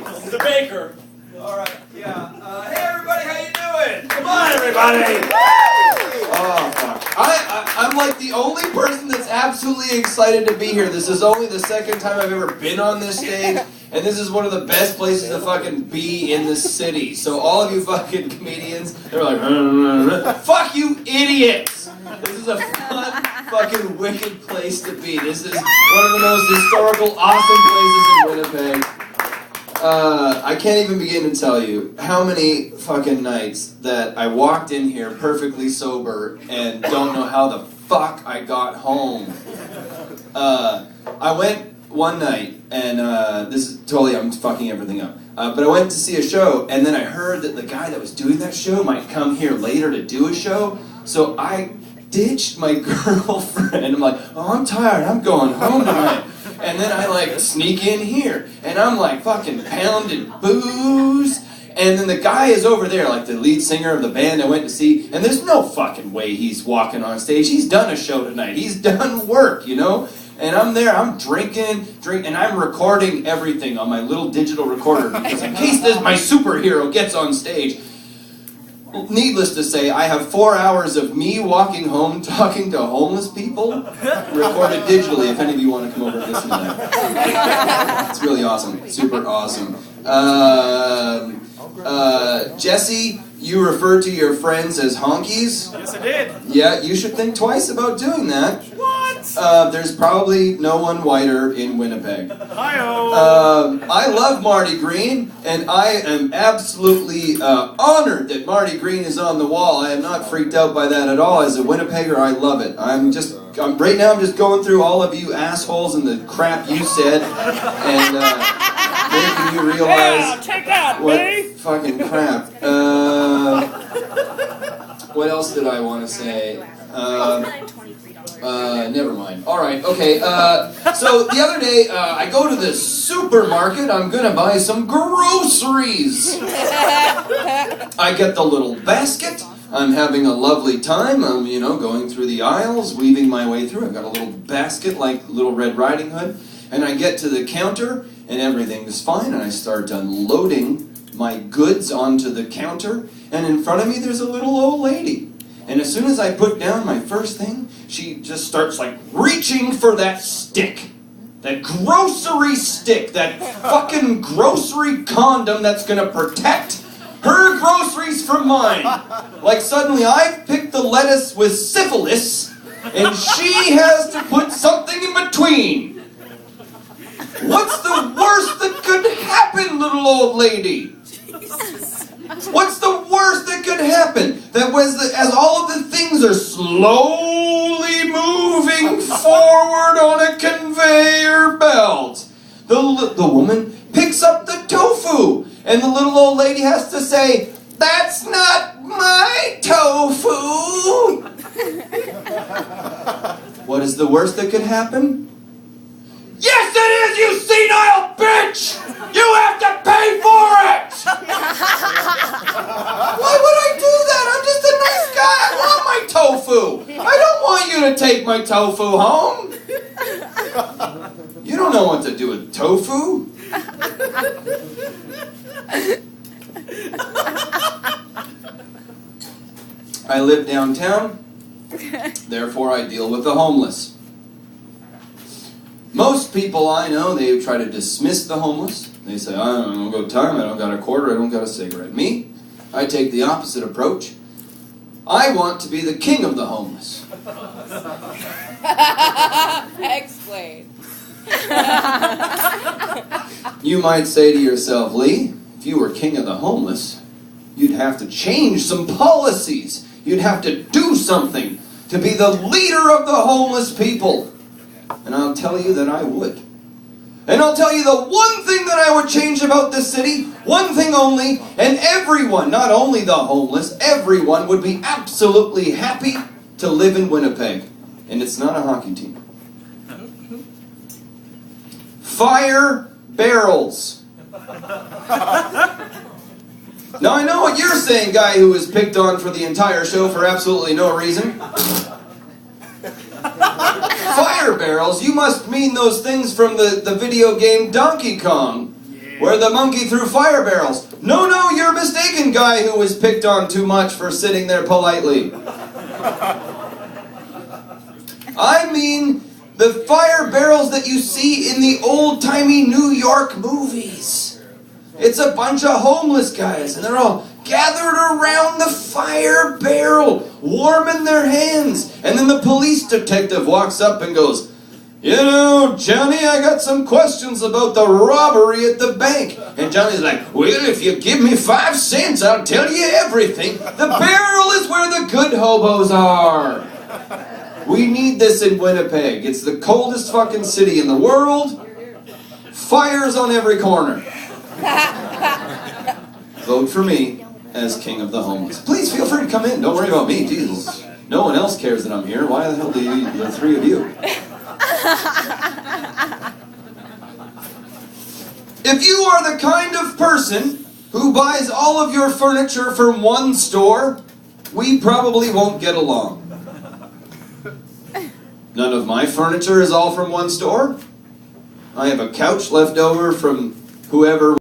The baker. All right, yeah. Hey, everybody, how you doing? Come on, everybody. Oh, fuck. I'm like the only person that's absolutely excited to be here. This is only the second time I've ever been on this stage, and this is one of the best places to fucking be in the city. So all of you fucking comedians, they're like, fuck you idiots! This is a fun, fucking wicked place to be. This is one of the most historical, awesome places in Winnipeg. I can't even begin to tell you how many fucking nights that I walked in here perfectly sober and don't know how the fuck I got home. I went one night, and this is totally, I'm fucking everything up. But I went to see a show, and then I heard that the guy that was doing that show might come here later to do a show, so I ditched my girlfriend. I'm like, oh, I'm tired, I'm going home tonight. And then I like sneak in here, and I'm like fucking pounding booze, and then the guy is over there, like the lead singer of the band I went to see, and there's no fucking way he's walking on stage. He's done a show tonight. He's done work, you know? And I'm there, I'm drinking, and I'm recording everything on my little digital recorder, because in case my superhero gets on stage. Needless to say, I have 4 hours of me walking home talking to homeless people, recorded digitally, if any of you want to come over and listen to that. It's really awesome. Super awesome. Jesse, you referred to your friends as honkies? Yes, I did. Yeah, you should think twice about doing that. What? There's probably no one whiter in Winnipeg. Hi-oh. I love Marty Green, and I am absolutely honored that Marty Green is on the wall. I am not freaked out by that at all. As a Winnipegger, I love it. Right now I'm just going through all of you assholes and the crap you said, and making you realize Check out, what me. fucking crap. What else did I want to say? Never mind. All right, okay. So the other day, I go to the supermarket. I'm gonna buy some groceries. I get the little basket. I'm having a lovely time. I'm, going through the aisles, weaving my way through. I've got a little basket like Little Red Riding Hood. And I get to the counter, and everything's fine. And I start unloading my goods onto the counter. And in front of me, there's a little old lady. And as soon as I put down my first thing, she just starts like reaching for that stick. That grocery stick. That fucking grocery condom that's gonna protect her groceries from mine. Like suddenly I've picked the lettuce with syphilis, and she has to put something in between. What's the worst that could happen, little old lady? What's the worst that could happen? That as all of the things are slowly moving forward on a conveyor belt, the woman picks up the tofu, and the little old lady has to say, "That's not my tofu." What is the worst that could happen? Yes, it is, you senile bitch! You have to pay for it! Why would I do that? I'm just a nice guy. I want my tofu. I don't want you to take my tofu home. You don't know what to do with tofu. I live downtown, therefore I deal with the homeless. Most people I know, they try to dismiss the homeless. They say, I don't got time, I don't got a quarter, I don't got a cigarette. Me, I take the opposite approach. I want to be the king of the homeless. Explain. You might say to yourself, Lee, if you were king of the homeless, you'd have to change some policies. You'd have to do something to be the leader of the homeless people. And I'll tell you that I would. And I'll tell you the one thing that I would change about this city, one thing only, and everyone, not only the homeless, everyone would be absolutely happy to live in Winnipeg. And it's not a hockey team. Fire barrels. Now I know what you're saying, guy who was picked on for the entire show for absolutely no reason. Fire barrels? You must mean those things from the video game Donkey Kong. Where the monkey threw fire barrels. No, no, you're mistaken, guy who was picked on too much for sitting there politely. I mean the fire barrels that you see in the old-timey New York movies. It's a bunch of homeless guys, and they're all gathered around the fire barrel, warming their hands. And then the police detective walks up and goes, "You know, Johnny, I got some questions about the robbery at the bank." And Johnny's like, "Well, if you give me 5 cents, I'll tell you everything. The barrel is where the good hobos are." We need this in Winnipeg. It's the coldest fucking city in the world. Fires on every corner. Vote for me as king of the homeless. Please feel free to come in. Don't worry about me. Jesus. No one else cares that I'm here. Why the hell do the 3 of you? If you are the kind of person who buys all of your furniture from one store, we probably won't get along. None of my furniture is all from one store. I have a couch left over from whoever